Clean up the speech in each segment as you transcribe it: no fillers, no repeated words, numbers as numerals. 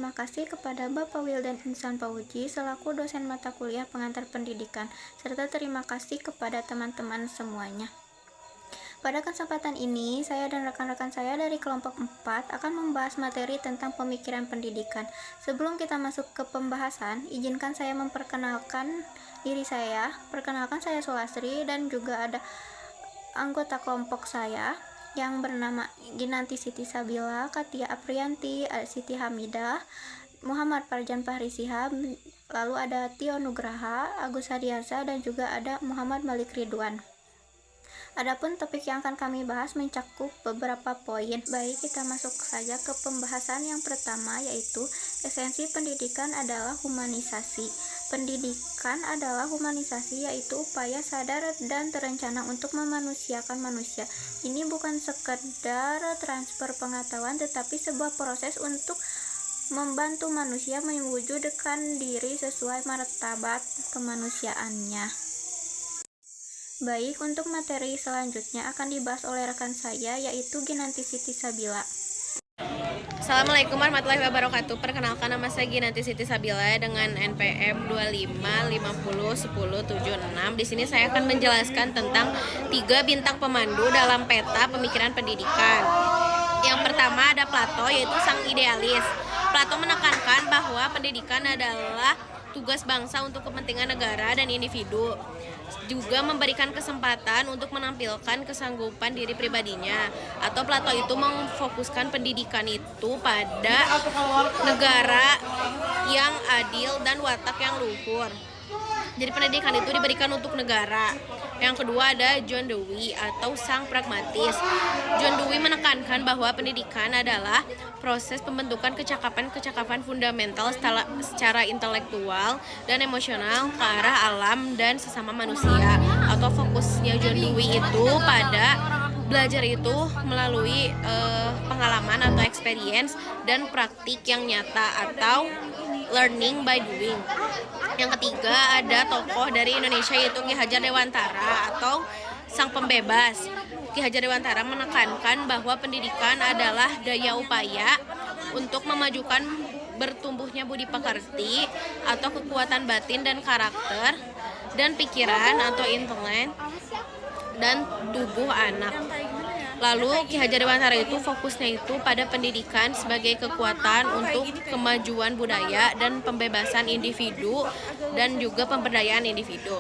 terima kasih kepada Bapak Wildan Insan Pauji selaku dosen mata kuliah pengantar pendidikan, serta terima kasih kepada teman-teman semuanya. Pada kesempatan ini, saya dan rekan-rekan saya dari kelompok 4 akan membahas materi tentang pemikiran pendidikan. Sebelum kita masuk ke pembahasan, izinkan saya memperkenalkan diri saya. Perkenalkan, saya Sulastri dan juga ada anggota kelompok saya yang bernama Ginanti Siti Sabila, Katia Aprianti, Siti Hamidah, Muhammad Farjan Fahri Sihab, lalu ada Tio Nugraha, Agus Hadiasa, dan juga ada Muhammad Malik Ridwan. Adapun topik yang akan kami bahas mencakup beberapa poin. Baik, kita masuk saja ke pembahasan yang pertama, yaitu esensi pendidikan adalah humanisasi. Pendidikan adalah humanisasi, yaitu upaya sadar dan terencana untuk memanusiakan manusia. Ini bukan sekedar transfer pengetahuan, tetapi sebuah proses untuk membantu manusia mewujudkan diri sesuai martabat kemanusiaannya. Baik, untuk materi selanjutnya akan dibahas oleh rekan saya, yaitu Ginanti Siti Sabila. Assalamualaikum warahmatullahi wabarakatuh. Perkenalkan, nama saya Ginanti Siti Sabila dengan NPM 25501076. Di sini saya akan menjelaskan tentang 3 bintang pemandu dalam peta pemikiran pendidikan. Yang pertama ada Plato, yaitu sang idealis. Plato menekankan bahwa pendidikan adalah tugas bangsa untuk kepentingan negara dan individu, juga memberikan kesempatan untuk menampilkan kesanggupan diri pribadinya. Atau Plato itu memfokuskan pendidikan itu pada negara yang adil dan watak yang luhur. Jadi pendidikan itu diberikan untuk negara. Yang kedua ada John Dewey atau sang pragmatis. John Dewey menekankan bahwa pendidikan adalah proses pembentukan kecakapan fundamental secara intelektual dan emosional ke arah alam dan sesama manusia. Atau fokusnya John Dewey itu pada belajar itu melalui pengalaman atau experience dan praktik yang nyata atau learning by doing. Yang ketiga ada tokoh dari Indonesia, yaitu Ki Hajar Dewantara atau sang pembebas. Ki Hajar Dewantara menekankan bahwa pendidikan adalah daya upaya untuk memajukan bertumbuhnya budi pekerti atau kekuatan batin dan karakter dan pikiran atau intelek dan tubuh anak. Lalu Ki Hajar Dewantara itu fokusnya itu pada pendidikan sebagai kekuatan untuk kemajuan budaya dan pembebasan individu dan juga pemberdayaan individu.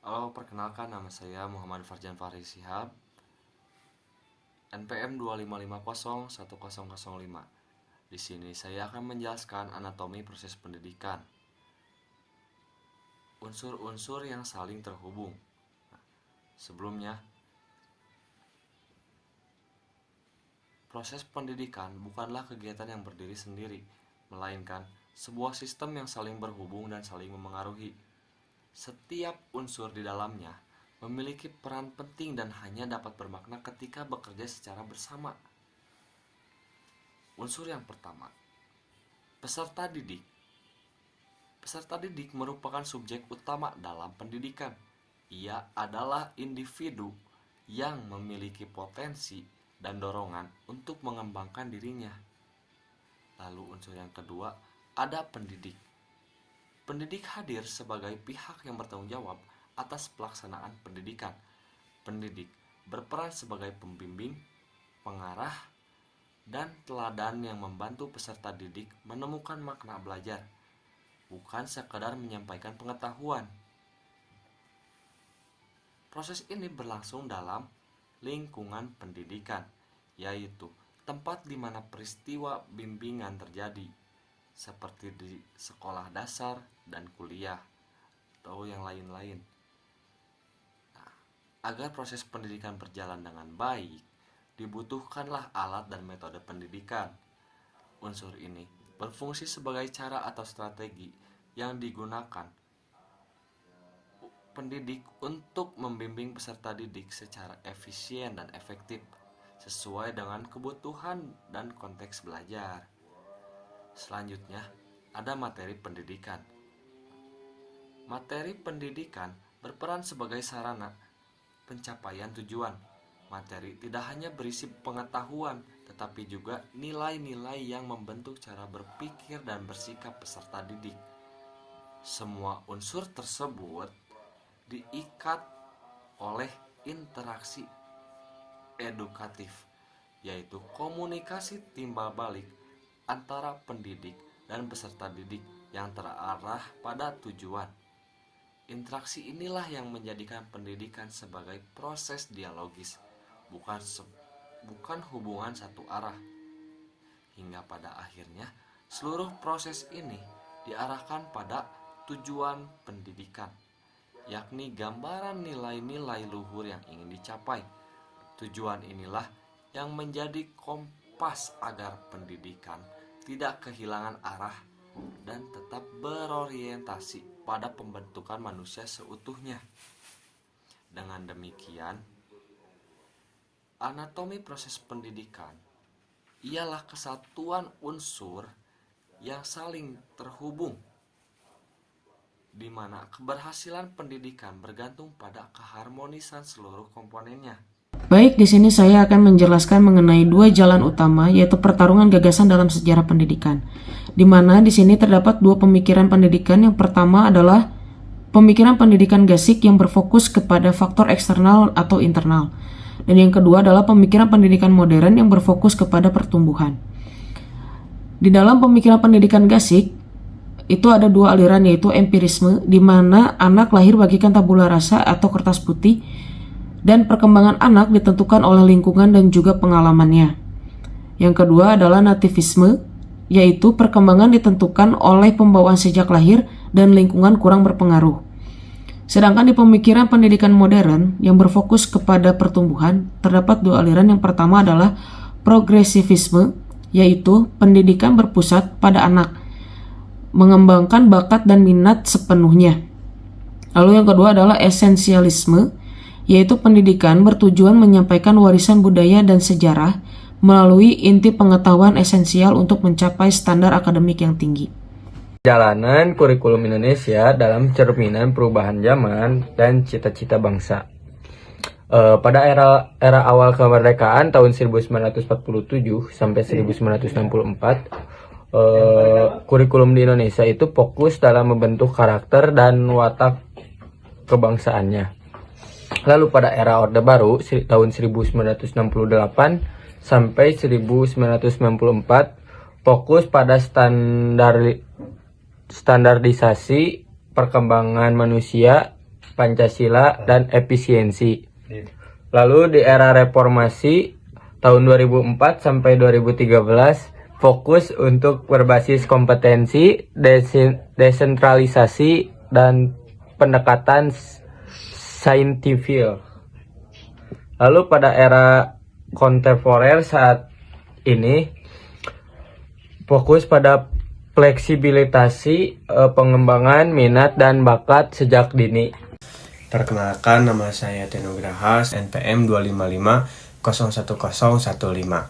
Halo, perkenalkan, nama saya Muhammad Farjan Fahri Sihab, NPM 25501005. Di sini saya akan menjelaskan anatomi proses pendidikan. Unsur-unsur yang saling terhubung. Sebelumnya, proses pendidikan bukanlah kegiatan yang berdiri sendiri, melainkan sebuah sistem yang saling berhubung dan saling memengaruhi. Setiap unsur di dalamnya memiliki peran penting dan hanya dapat bermakna ketika bekerja secara bersama. Unsur yang pertama, peserta didik. Peserta didik merupakan subjek utama dalam pendidikan. Ia adalah individu yang memiliki potensi dan dorongan untuk mengembangkan dirinya. Lalu unsur yang kedua, ada pendidik. Pendidik hadir sebagai pihak yang bertanggung jawab atas pelaksanaan pendidikan. Pendidik berperan sebagai pembimbing, pengarah, dan teladan yang membantu peserta didik menemukan makna belajar, bukan sekadar menyampaikan pengetahuan. Proses ini berlangsung dalam lingkungan pendidikan, yaitu tempat di mana peristiwa bimbingan terjadi, seperti di sekolah dasar dan kuliah, atau yang lain-lain. Nah, agar proses pendidikan berjalan dengan baik, dibutuhkanlah alat dan metode pendidikan. Unsur ini berfungsi sebagai cara atau strategi yang digunakan pendidik untuk membimbing peserta didik secara efisien dan efektif sesuai dengan kebutuhan dan konteks belajar. Selanjutnya, ada materi pendidikan. Materi pendidikan berperan sebagai sarana pencapaian tujuan. Materi tidak hanya berisi pengetahuan, tetapi juga nilai-nilai yang membentuk cara berpikir dan bersikap peserta didik. Semua unsur tersebut diikat oleh interaksi edukatif, yaitu komunikasi timbal balik antara pendidik dan peserta didik yang terarah pada tujuan. Interaksi inilah yang menjadikan pendidikan sebagai proses dialogis, bukan hubungan satu arah. Hingga pada akhirnya, seluruh proses ini diarahkan pada tujuan pendidikan, yakni gambaran nilai-nilai luhur yang ingin dicapai. Tujuan inilah yang menjadi kompas agar pendidikan tidak kehilangan arah dan tetap berorientasi pada pembentukan manusia seutuhnya. Dengan demikian, anatomi proses pendidikan ialah kesatuan unsur yang saling terhubung, di mana keberhasilan pendidikan bergantung pada keharmonisan seluruh komponennya. Baik, di sini saya akan menjelaskan mengenai dua jalan utama, yaitu pertarungan gagasan dalam sejarah pendidikan. Di mana di sini terdapat dua pemikiran pendidikan. Yang pertama adalah pemikiran pendidikan Gasik yang berfokus kepada faktor eksternal atau internal. Dan yang kedua adalah pemikiran pendidikan modern yang berfokus kepada pertumbuhan. Di dalam pemikiran pendidikan Gasik, itu ada dua aliran, yaitu empirisme, di mana anak lahir bagikan tabula rasa atau kertas putih, dan perkembangan anak ditentukan oleh lingkungan dan juga pengalamannya. Yang kedua adalah nativisme, yaitu perkembangan ditentukan oleh pembawaan sejak lahir dan lingkungan kurang berpengaruh. Sedangkan di pemikiran pendidikan modern yang berfokus kepada pertumbuhan, terdapat dua aliran. Yang pertama adalah progresivisme, yaitu pendidikan berpusat pada anak, mengembangkan bakat dan minat sepenuhnya. Lalu yang kedua adalah esensialisme, yaitu pendidikan bertujuan menyampaikan warisan budaya dan sejarah melalui inti pengetahuan esensial untuk mencapai standar akademik yang tinggi. Perjalanan kurikulum Indonesia dalam cerminan perubahan zaman dan cita-cita bangsa. Pada era awal kemerdekaan tahun 1947 sampai 1964, kurikulum di Indonesia itu fokus dalam membentuk karakter dan watak kebangsaannya. Lalu pada era Orde Baru tahun 1968 sampai 1994 fokus pada standarisasi perkembangan manusia, Pancasila, dan efisiensi. Lalu di era reformasi tahun 2004 sampai 2013 fokus untuk berbasis kompetensi, desentralisasi, dan pendekatan saintifil. Lalu pada era kontemporer saat ini fokus pada fleksibilisasi pengembangan minat dan bakat sejak dini. Perkenalkan, nama saya Tenugraha, NPM 255 01015.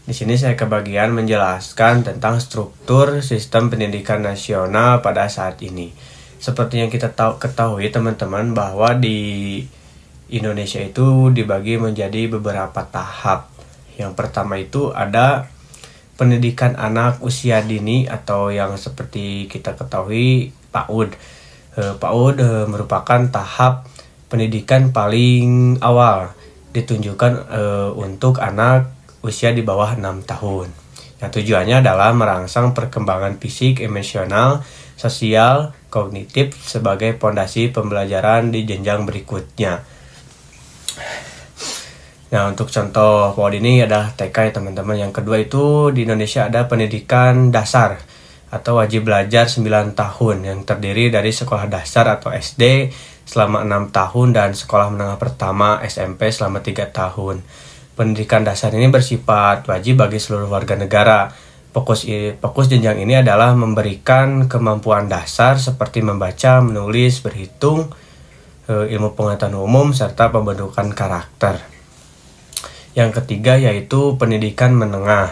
Di sini saya kebagian menjelaskan tentang struktur sistem pendidikan nasional pada saat ini. Seperti yang kita ketahui teman-teman, bahwa di Indonesia itu dibagi menjadi beberapa tahap. Yang pertama itu ada pendidikan anak usia dini atau yang seperti kita ketahui PAUD. PAUD merupakan tahap pendidikan paling awal, ditunjukkan untuk anak usia di bawah 6 tahun. Yang tujuannya adalah merangsang perkembangan fisik, emosional, sosial, kognitif sebagai pondasi pembelajaran di jenjang berikutnya. Nah, untuk contoh PAUD ini ada TK ya teman-teman. Yang kedua itu di Indonesia ada pendidikan dasar atau wajib belajar 9 tahun yang terdiri dari sekolah dasar atau SD selama 6 tahun dan sekolah menengah pertama SMP selama 3 tahun. Pendidikan dasar ini bersifat wajib bagi seluruh warga negara. Fokus jenjang ini adalah memberikan kemampuan dasar seperti membaca, menulis, berhitung, ilmu pengetahuan umum, serta pembentukan karakter. Yang ketiga yaitu pendidikan menengah.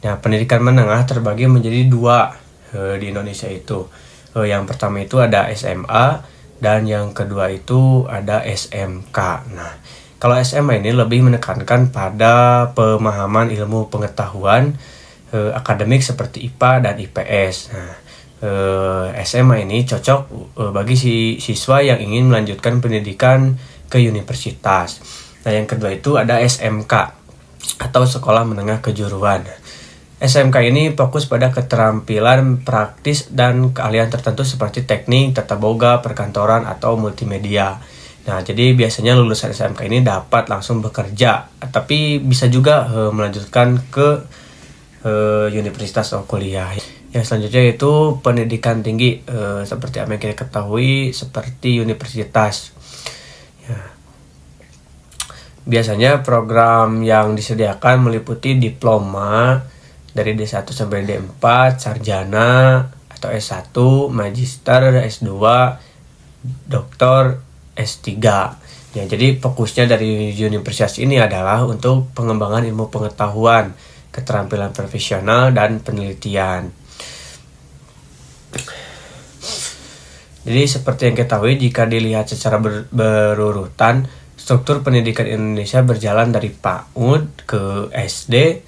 Nah, pendidikan menengah terbagi menjadi dua di Indonesia itu. Yang pertama itu ada SMA dan yang kedua itu ada SMK. Nah, Kalau SMA ini lebih menekankan pada pemahaman ilmu pengetahuan akademik seperti IPA dan IPS. Nah, SMA ini cocok bagi siswa yang ingin melanjutkan pendidikan ke universitas. Nah, yang kedua itu ada SMK atau sekolah menengah kejuruan. SMK ini fokus pada keterampilan praktis dan keahlian tertentu seperti teknik, tata boga, perkantoran, atau multimedia. Nah, jadi biasanya lulusan SMK ini dapat langsung bekerja, tapi bisa juga melanjutkan ke universitas atau kuliah. Yang selanjutnya itu pendidikan tinggi, seperti apa yang kita ketahui, seperti universitas. Ya. Biasanya program yang disediakan meliputi diploma dari D1 sampai D4, sarjana atau S1, magister, S2, doktor, S3. Ya, jadi fokusnya dari universitas ini adalah untuk pengembangan ilmu pengetahuan, keterampilan profesional, dan penelitian. Jadi seperti yang kita ketahui, jika dilihat secara berurutan, struktur pendidikan Indonesia berjalan dari PAUD ke SD,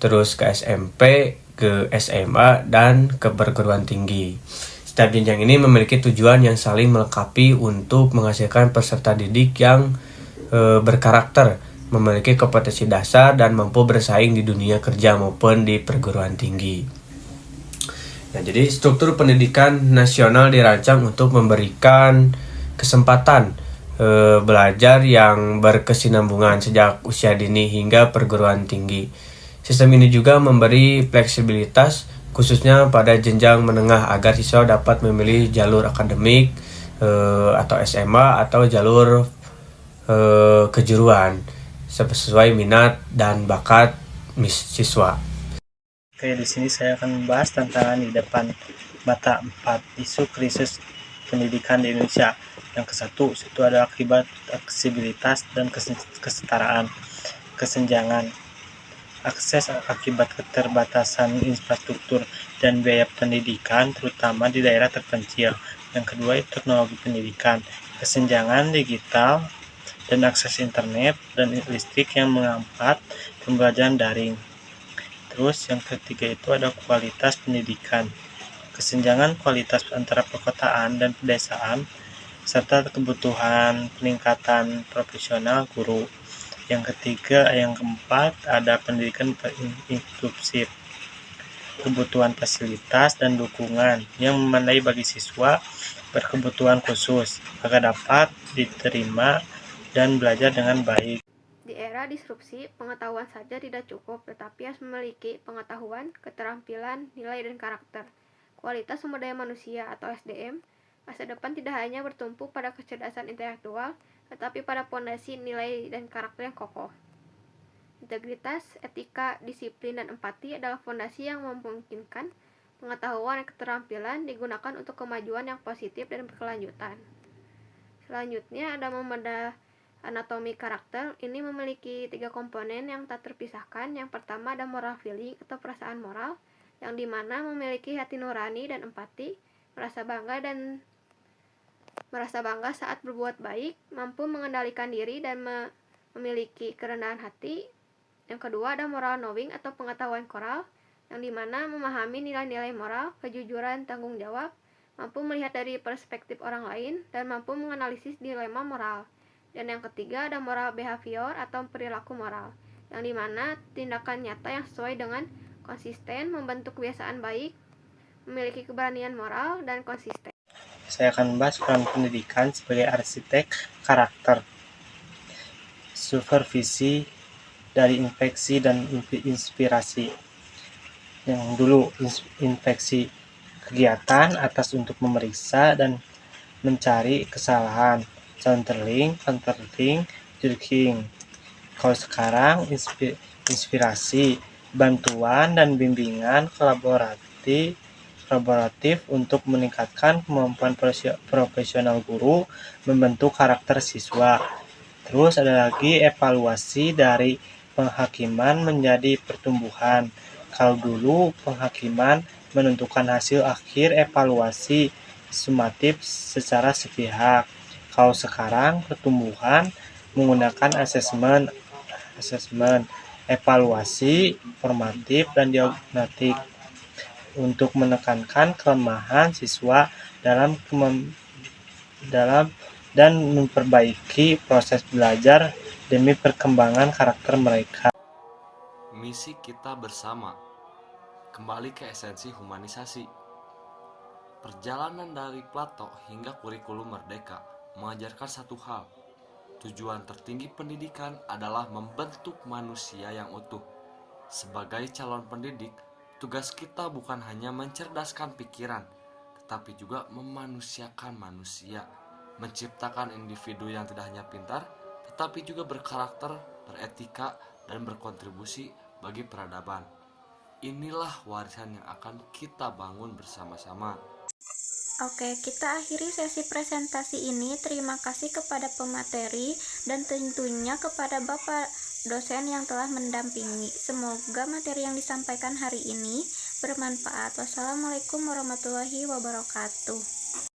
terus ke SMP, ke SMA, dan ke perguruan tinggi. Setiap jenjang ini memiliki tujuan yang saling melengkapi untuk menghasilkan peserta didik yang berkarakter, memiliki kompetensi dasar, dan mampu bersaing di dunia kerja maupun di perguruan tinggi. Nah, jadi struktur pendidikan nasional dirancang untuk memberikan kesempatan belajar yang berkesinambungan sejak usia dini hingga perguruan tinggi. Sistem ini juga memberi fleksibilitas khususnya pada jenjang menengah agar siswa dapat memilih jalur akademik atau SMA atau jalur kejuruan sesuai minat dan bakat siswa. Oke, di sini saya akan membahas tantangan di depan mata 4 isu krisis pendidikan di Indonesia. Yang ke-1 itu ada akibat aksesibilitas dan kesetaraan, kesenjangan. Akses akibat keterbatasan infrastruktur dan biaya pendidikan terutama di daerah terpencil. Yang kedua itu teknologi pendidikan, kesenjangan digital dan akses internet dan listrik yang menghambat pembelajaran daring. Terus yang ketiga itu ada kualitas pendidikan, kesenjangan kualitas antara perkotaan dan pedesaan serta kebutuhan peningkatan profesional guru. Yang ketiga, yang keempat ada pendidikan inklusif, kebutuhan fasilitas dan dukungan yang memadai bagi siswa berkebutuhan khusus agar dapat diterima dan belajar dengan baik. Di era disrupsi, pengetahuan saja tidak cukup, tetapi harus memiliki pengetahuan, keterampilan, nilai, dan karakter. Kualitas sumber daya manusia atau SDM, masa depan tidak hanya bertumpu pada kecerdasan intelektual, tetapi pada fondasi nilai dan karakter yang kokoh. Integritas, etika, disiplin, dan empati adalah fondasi yang memungkinkan pengetahuan dan keterampilan digunakan untuk kemajuan yang positif dan berkelanjutan. Selanjutnya ada membedah anatomi karakter. Ini memiliki 3 komponen yang tak terpisahkan. Yang pertama ada moral feeling atau perasaan moral, yang dimana memiliki hati nurani dan empati, merasa bangga saat berbuat baik, mampu mengendalikan diri dan memiliki kerendahan hati. Yang kedua ada moral knowing atau pengetahuan moral, yang dimana memahami nilai-nilai moral, kejujuran, tanggung jawab, mampu melihat dari perspektif orang lain, dan mampu menganalisis dilema moral. Dan yang ketiga ada moral behavior atau perilaku moral, yang dimana tindakan nyata yang sesuai dengan konsisten, membentuk kebiasaan baik, memiliki keberanian moral, dan konsisten. Saya akan membahas peran pendidikan sebagai arsitek karakter, supervisi dari infeksi dan inspirasi. Yang dulu infeksi kegiatan atas untuk memeriksa dan mencari kesalahan, counseling, judging. Kalau sekarang inspirasi, bantuan dan bimbingan kolaboratif untuk meningkatkan kemampuan profesional guru membentuk karakter siswa. Terus ada lagi evaluasi dari penghakiman menjadi pertumbuhan. Kalau dulu penghakiman menentukan hasil akhir evaluasi sumatif secara sepihak. Kalau sekarang pertumbuhan menggunakan asesmen, evaluasi, formatif, dan diagnostik untuk menekankan kelemahan siswa dan memperbaiki proses belajar demi perkembangan karakter mereka. Misi kita bersama, kembali ke esensi humanisasi. Perjalanan dari Plato hingga kurikulum Merdeka mengajarkan satu hal. Tujuan tertinggi pendidikan adalah membentuk manusia yang utuh. Sebagai calon pendidik, tugas kita bukan hanya mencerdaskan pikiran, tetapi juga memanusiakan manusia, menciptakan individu yang tidak hanya pintar, tetapi juga berkarakter, beretika, dan berkontribusi bagi peradaban. Inilah warisan yang akan kita bangun bersama-sama. Oke, kita akhiri sesi presentasi ini. Terima kasih kepada pemateri dan tentunya kepada Bapak dosen yang telah mendampingi. Semoga materi yang disampaikan hari ini bermanfaat. Wassalamualaikum warahmatullahi wabarakatuh.